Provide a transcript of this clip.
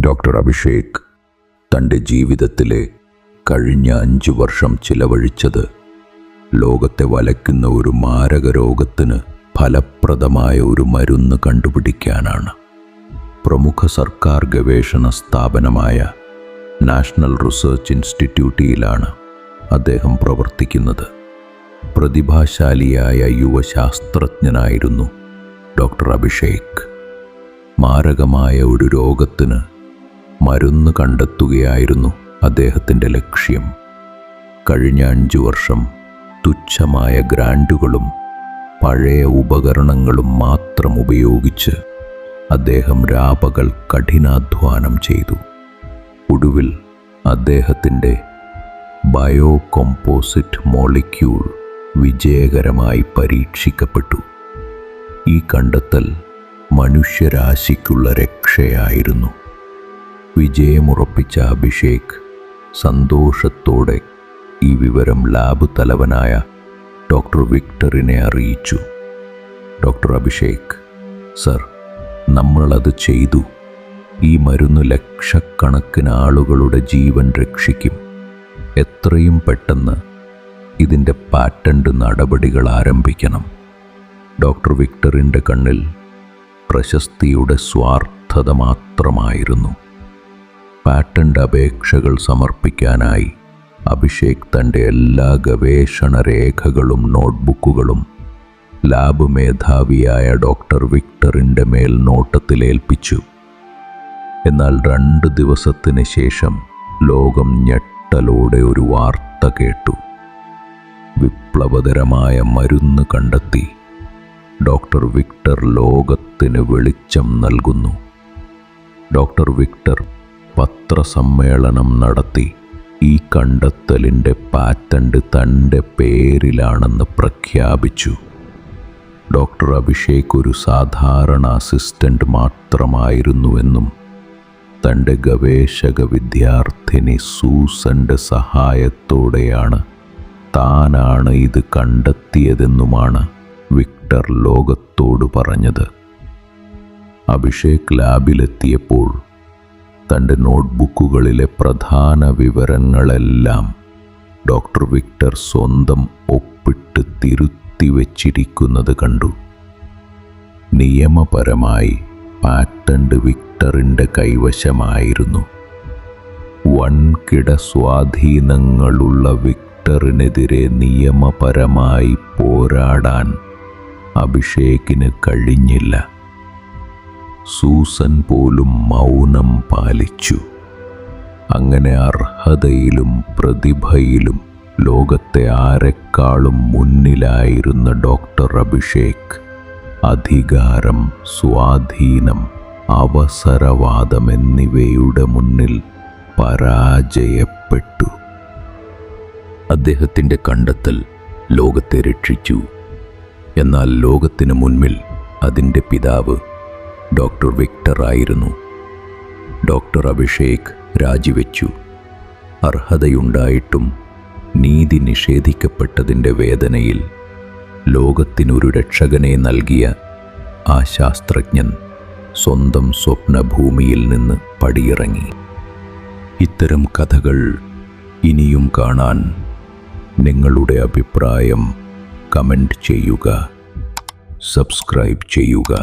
Doctor Abhishek തൻ്റെ ജീവിതത്തിലെ കഴിഞ്ഞ 5 വർഷം ചിലവഴിച്ചത് ലോകത്തെ വലയ്ക്കുന്ന ഒരു മാരക രോഗത്തിന് ഫലപ്രദമായ ഒരു മരുന്ന് കണ്ടുപിടിക്കാനാണ്. പ്രമുഖ സർക്കാർ ഗവേഷണ സ്ഥാപനമായ നാഷണൽ റിസർച്ച് ഇൻസ്റ്റിറ്റ്യൂട്ടിലാണ് അദ്ദേഹം പ്രവർത്തിക്കുന്നത്. പ്രതിഭാശാലിയായ യുവശാസ്ത്രജ്ഞനായിരുന്നു ഡോക്ടർ അഭിഷേക്. മാരകമായ ഒരു രോഗത്തിന് മരുന്ന് കണ്ടെത്തുകയായിരുന്നു അദ്ദേഹത്തിൻ്റെ ലക്ഷ്യം. കഴിഞ്ഞ 5 വർഷം തുച്ഛമായ ഗ്രാൻറ്റുകളും പഴയ ഉപകരണങ്ങളും മാത്രം ഉപയോഗിച്ച് അദ്ദേഹം രാപകൽ കഠിനാധ്വാനം ചെയ്തു. ഒടുവിൽ അദ്ദേഹത്തിൻ്റെ ബയോ കോമ്പോസിറ്റ് മോളിക്യൂൾ വിജയകരമായി പരീക്ഷിക്കപ്പെട്ടു. ഈ കണ്ടെത്തൽ മനുഷ്യരാശിക്കുള്ള രക്ഷയായിരുന്നു. വിജയമുറപ്പിച്ച അഭിഷേക് സന്തോഷത്തോടെ ഈ വിവരം ലാബ് തലവനായ ഡോക്ടർ വിക്ടറിനെ അറിയിച്ചു. ഡോക്ടർ അഭിഷേക്, സർ, നമ്മളത് ചെയ്തു. ഈ മരുന്ന് ലക്ഷക്കണക്കിന് ആളുകളുടെ ജീവൻ രക്ഷിക്കും. എത്രയും പെട്ടെന്ന് ഇതിൻ്റെ പാറ്റന്റ് നടപടികൾ ആരംഭിക്കണം. ഡോക്ടർ വിക്ടറിൻ്റെ കണ്ണിൽ പ്രശസ്തിയുടെ സ്വാർത്ഥത മാത്രമായിരുന്നു. പാറ്റന്റ് അപേക്ഷകൾ സമർപ്പിക്കാനായി അഭിഷേക് തൻ്റെ എല്ലാ ഗവേഷണ രേഖകളും നോട്ട്ബുക്കുകളും ലാബ് മേധാവിയായ ഡോക്ടർ വിക്ടറിൻ്റെ മേൽ നോട്ടത്തിലേൽപ്പിച്ചു. എന്നാൽ 2 ദിവസത്തിന് ശേഷം ലോകം ഞെട്ടലോടെ ഒരു വാർത്ത കേട്ടു. വിപ്ലവകരമായ മരുന്ന് കണ്ടെത്തി. ഡോക്ടർ വിക്ടർ ലോകത്തിന് വെളിച്ചം നൽകുന്നു. ഡോക്ടർ വിക്ടർ പത്രസമ്മേളനം നടത്തി ഈ കണ്ടെത്തലിൻ്റെ പാറ്റന്റ് തൻ്റെ പേരിലാണെന്ന് പ്രഖ്യാപിച്ചു. ഡോക്ടർ അഭിഷേക് ഒരു സാധാരണ അസിസ്റ്റൻ്റ് മാത്രമായിരുന്നുവെന്നും തൻ്റെ ഗവേഷക വിദ്യാർത്ഥിനി സൂസൻ്റെ സഹായത്തോടെയാണ് താനാണ് ഇത് കണ്ടെത്തിയതെന്നുമാണ് വിക്ടർ ലോകത്തോട് പറഞ്ഞത്. അഭിഷേക് ലാബിലെത്തിയപ്പോൾ തൻ്റെ നോട്ട്ബുക്കുകളിലെ പ്രധാന വിവരങ്ങളെല്ലാം ഡോക്ടർ വിക്ടർ സ്വന്തം ഒപ്പിട്ട് തിരുത്തി വച്ചിരിക്കുന്നത് കണ്ടു. നിയമപരമായി പാറ്റന്റ് വിക്ടറിൻ്റെ കൈവശമായിരുന്നു. വൻകിട സ്വാധീനങ്ങളുള്ള വിക്ടറിനെതിരെ നിയമപരമായി പോരാടാൻ അഭിഷേകിന് കഴിഞ്ഞില്ല. സൂസൻ പോലും മൗനം പാലിച്ചു. അങ്ങനെ അർഹതയിലും പ്രതിഭയിലും ലോകത്തെ ആരെക്കാളും മുന്നിലായിരുന്ന ഡോക്ടർ അഭിഷേക് അധികാരം, സ്വാധീനം, അവസരവാദം എന്നിവയുടെ മുന്നിൽ പരാജയപ്പെട്ടു. അദ്ദേഹത്തിൻ്റെ കണ്ടെത്തൽ ലോകത്തെ രക്ഷിച്ചു. എന്നാൽ ലോകത്തിന് മുൻപിൽ അതിൻ്റെ പിതാവ് ഡോക്ടർ വിക്ടർ ആയിരുന്നു. ഡോക്ടർ അഭിഷേക് രാജിവെച്ചു. അർഹതയുണ്ടായിട്ടും നീതി നിഷേധിക്കപ്പെട്ടതിൻ്റെ വേദനയിൽ ലോകത്തിനൊരു രക്ഷകനെ നൽകിയ ആ ശാസ്ത്രജ്ഞൻ സ്വന്തം സ്വപ്നഭൂമിയിൽ നിന്ന് പടിയിറങ്ങി. ഇത്തരം കഥകൾ ഇനിയും കാണാൻ നിങ്ങളുടെ അഭിപ്രായം കമൻ്റ് ചെയ്യുക, സബ്സ്ക്രൈബ് ചെയ്യുക.